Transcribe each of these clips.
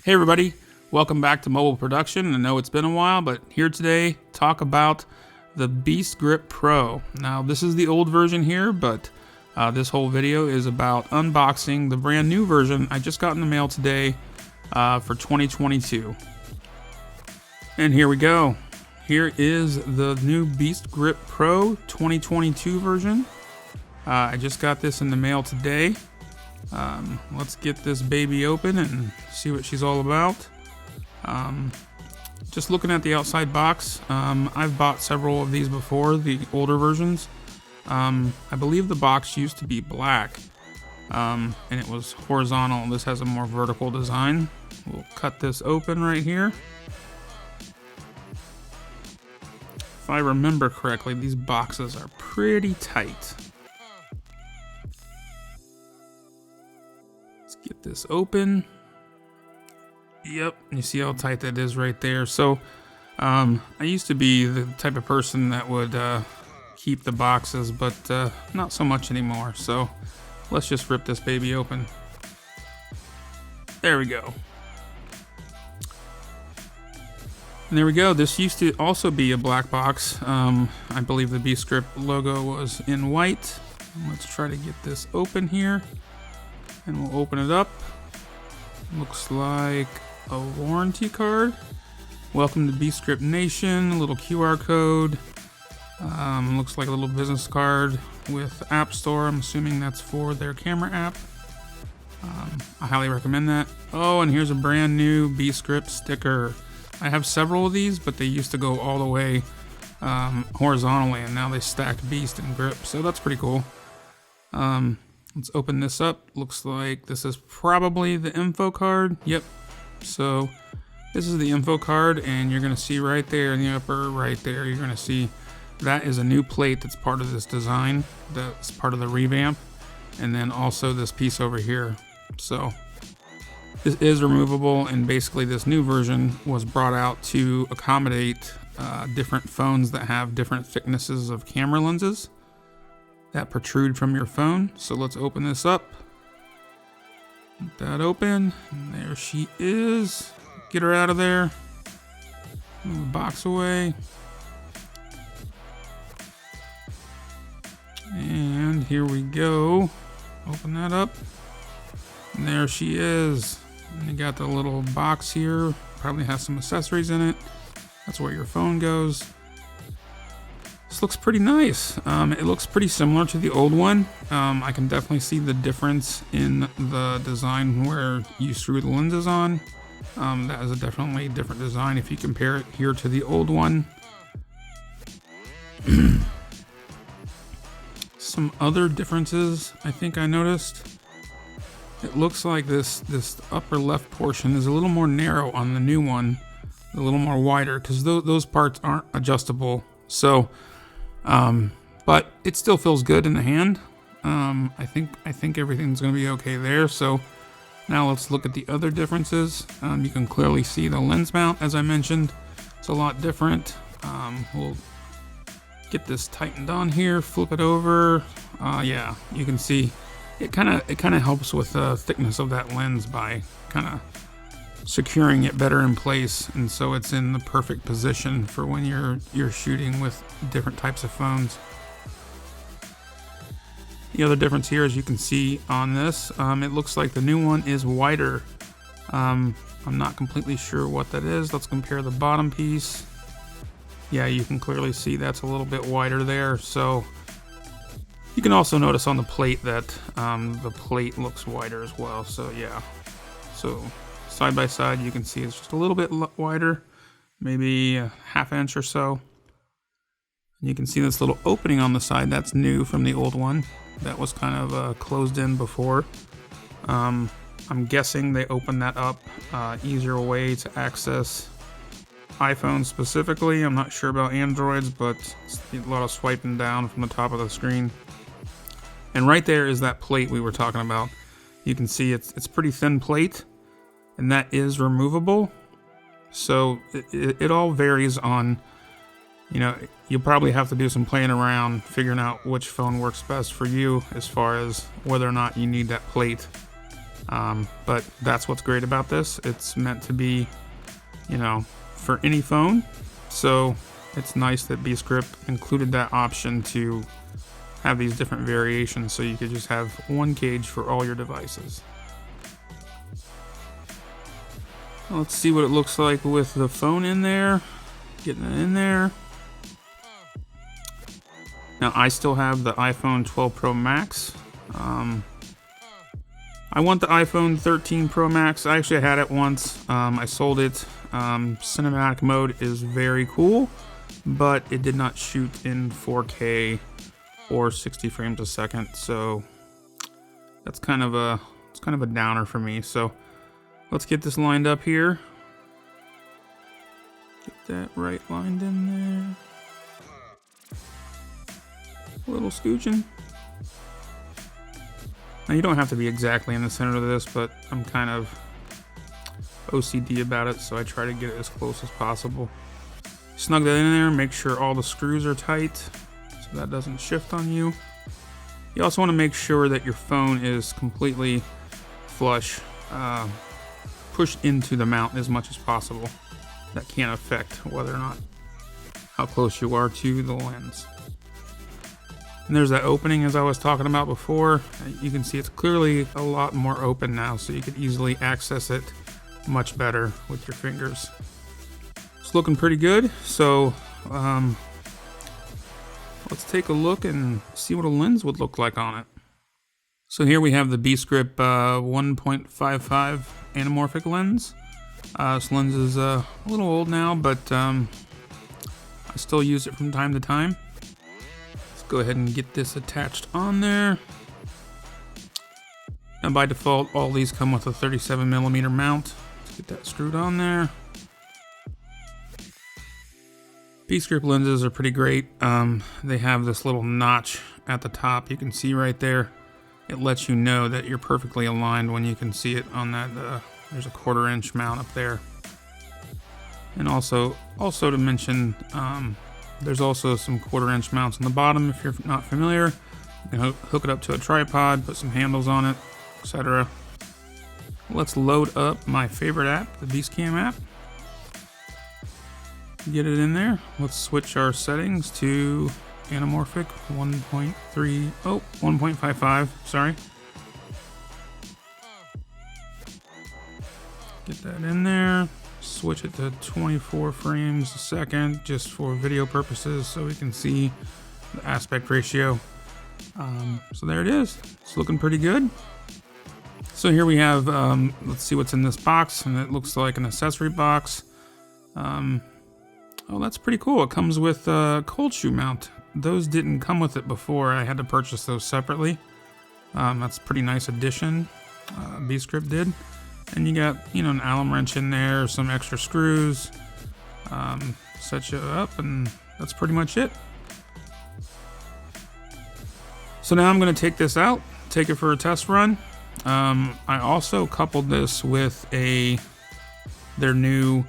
Hey everybody, welcome back to mobile production. I know it's been a while, but here today talk about the Beastgrip Pro. Now this is the old version here, but this whole video is about unboxing the brand new version I just got in the mail today for 2022. And here we go. Here is the new Beastgrip Pro 2022 version. I just got this in the mail today. Let's get this baby open and see what she's all about. Just looking at the outside box, I've bought several of these before, the older versions. I believe the box used to be black, and it was horizontal. This has a more vertical design. We'll cut this open right here. If I remember correctly, these boxes are pretty tight. Get this open. Yep, you see how tight that is right there. So I used to be the type of person that would keep the boxes, but not so much anymore. So let's just rip this baby open. There we go. And there we go. This used to also be a black box. I believe the Beastgrip logo was in white. Let's try to get this open here. And we'll open it up. Looks like a warranty card. Welcome to Beastgrip Nation. A little QR code. Looks like a little business card with App Store. I'm assuming that's for their camera app. I highly recommend that. Oh, and here's a brand new Beastgrip sticker. I have several of these, but they used to go all the way horizontally, and now they stack Beast and Grip, so that's pretty cool. Let's open this up. Looks like this is probably the info card. Yep. So this is the info card, and you're going to see right there in the upper right there, you're going to see that is a new plate that's part of this design. That's part of the revamp. And then also this piece over here. So this is removable, and basically this new version was brought out to accommodate different phones that have different thicknesses of camera lenses that protrude from your phone. So let's open this up. Get that open. And there she is. Get her out of there. Move the box away. And here we go. Open that up. And there she is. And you got the little box here. Probably has some accessories in it. That's where your phone goes. This looks pretty nice. It looks pretty similar to the old one. I can definitely see the difference in the design where you screw the lenses on. That is a definitely different design if you compare it here to the old one. Some other differences I think I noticed. It looks like this upper left portion is a little more narrow on the new one, a little more wider, because those parts aren't adjustable. So but it still feels good in the hand. I think everything's gonna be okay there. So now let's look at the other differences. You can clearly see the lens mount, as I mentioned. It's a lot different. We'll get this tightened on here, flip it over. Yeah, you can see it kind of helps with the thickness of that lens by kind of securing it better in place, and so it's in the perfect position for when you're shooting with different types of phones. The other difference here, as you can see on this, it looks like the new one is wider. I'm not completely sure what that is. Let's compare the bottom piece. Yeah, you can clearly see that's a little bit wider there. So you can also notice on the plate that the plate looks wider as well. So yeah, so side by side, you can see it's just a little bit wider, maybe a ½ inch or so. And you can see this little opening on the side. That's new from the old one. That was kind of closed in before. I'm guessing they opened that up, easier way to access iPhones specifically. I'm not sure about Androids, but it's a lot of swiping down from the top of the screen. And right there is that plate we were talking about. You can see it's pretty thin plate, and that is removable. So it all varies on, you know, you'll probably have to do some playing around figuring out which phone works best for you as far as whether or not you need that plate. But that's what's great about this. It's meant to be, you know, for any phone. So it's nice that Beastgrip included that option to have these different variations, so you could just have one cage for all your devices. Let's see what it looks like with the phone in there. Getting it in there. Now I still have the iPhone 12 Pro Max. I want the iPhone 13 Pro Max. I actually had it once. I sold it. Cinematic mode is very cool, but it did not shoot in 4K or 60 frames a second, so that's kind of a downer for me. So let's get this lined up here. Get that right lined in there. A little scooching. Now you don't have to be exactly in the center of this, but I'm kind of OCD about it, so I try to get it as close as possible. Snug that in there, make sure all the screws are tight so that doesn't shift on you. You also want to make sure that your phone is completely flush, pushed into the mount as much as possible. That can affect whether or not how close you are to the lens. And there's that opening as I was talking about before. You can see it's clearly a lot more open now, so you can easily access it much better with your fingers. It's looking pretty good, so let's take a look and see what a lens would look like on it. So here we have the Beastgrip 1.55 anamorphic lens. This lens is a little old now, but I still use it from time to time. Go ahead and get this attached on there. And by default, all these come with a 37mm mount. Let's get that screwed on there. Beastgrip lenses are pretty great. They have this little notch at the top. You can see right there. It lets you know that you're perfectly aligned when you can see it on that. There's a 1/4 inch mount up there. And also to mention, there's also some 1/4 inch mounts on the bottom if you're not familiar. You can hook it up to a tripod, put some handles on it, etc. Let's load up my favorite app, the BeastCam app. Get it in there. Let's switch our settings to Anamorphic 1.55, sorry. Get that in there. Switch it to 24 frames a second just for video purposes so we can see the aspect ratio. So there it is. It's looking pretty good. So here we have, let's see what's in this box, and it looks like an accessory box. Oh, that's pretty cool. It comes with a cold shoe mount. Those didn't come with it before. I had to purchase those separately. That's a pretty nice addition. Beastgrip did. And you got, you know, an Allen wrench in there, some extra screws, set you up, and that's pretty much it. So now I'm going to take this out, take it for a test run. I also coupled this with their new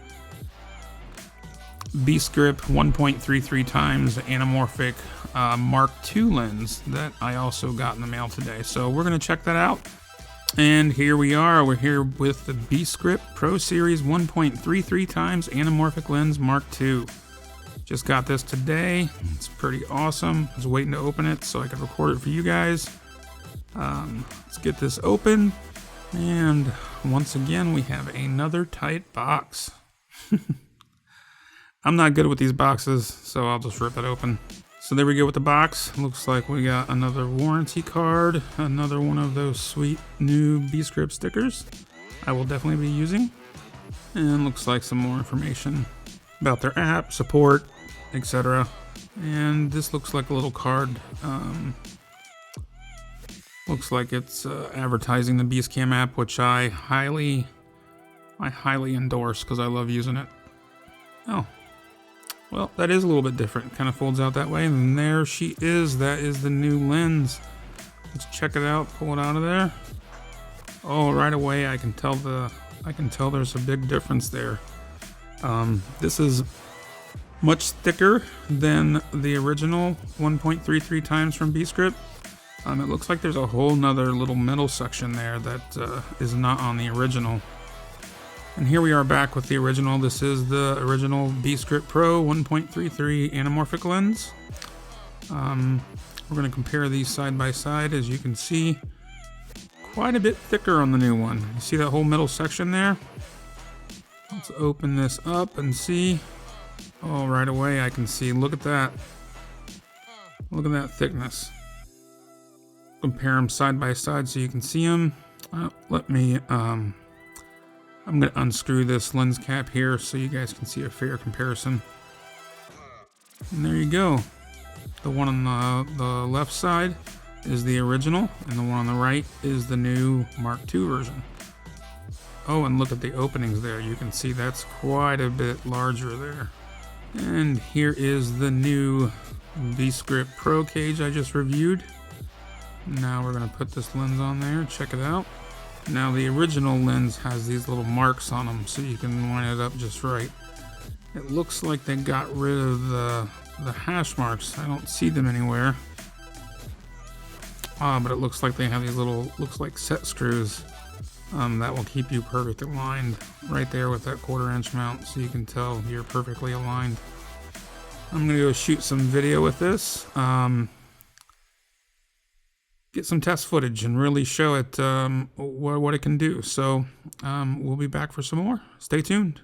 Beastgrip 1.33 times anamorphic Mark II lens that I also got in the mail today. So we're going to check that out. And here we are. We're here with the Beastgrip Pro Series 1.33 times anamorphic lens Mark II. Just got this today. It's pretty awesome. I was waiting to open it so I could record it for you guys. Let's get this open. And once again, we have another tight box. I'm not good with these boxes, so I'll just rip it open. So there we go with the box. Looks like we got another warranty card, another one of those sweet new Beastgrip stickers I will definitely be using. And looks like some more information about their app, support, etc. And this looks like a little card. Looks like it's advertising the BeastCam app, which I highly endorse because I love using it. Oh. Well, that is a little bit different. Kind of folds out that way, and there she is. That is the new lens. Let's check it out. Pull it out of there. Oh, right away I can tell there's a big difference there. This is much thicker than the original 1.33 times from Beastgrip. It looks like there's a whole nother little metal section there that is not on the original. And here we are back with the original. This is the original Beastgrip Pro 1.33 anamorphic lens. We're going to compare these side by side. As you can see, quite a bit thicker on the new one. You see that whole middle section there? Let's open this up and see. Oh, right away I can see. Look at that. Look at that thickness. Compare them side by side so you can see them. I'm going to unscrew this lens cap here so you guys can see a fair comparison. And there you go. The one on the left side is the original, and the one on the right is the new Mark II version. Oh, and look at the openings there. You can see that's quite a bit larger there. And here is the new Beastgrip Pro cage I just reviewed. Now we're going to put this lens on there. Check it out. Now the original lens has these little marks on them, so you can line it up just right. It looks like they got rid of the hash marks. I don't see them anywhere. But it looks like they have these little, looks like set screws that will keep you perfectly aligned right there with that 1/4 inch mount, so you can tell you're perfectly aligned. I'm gonna go shoot some video with this. Get some test footage and really show it what it can do. So we'll be back for some more. Stay tuned.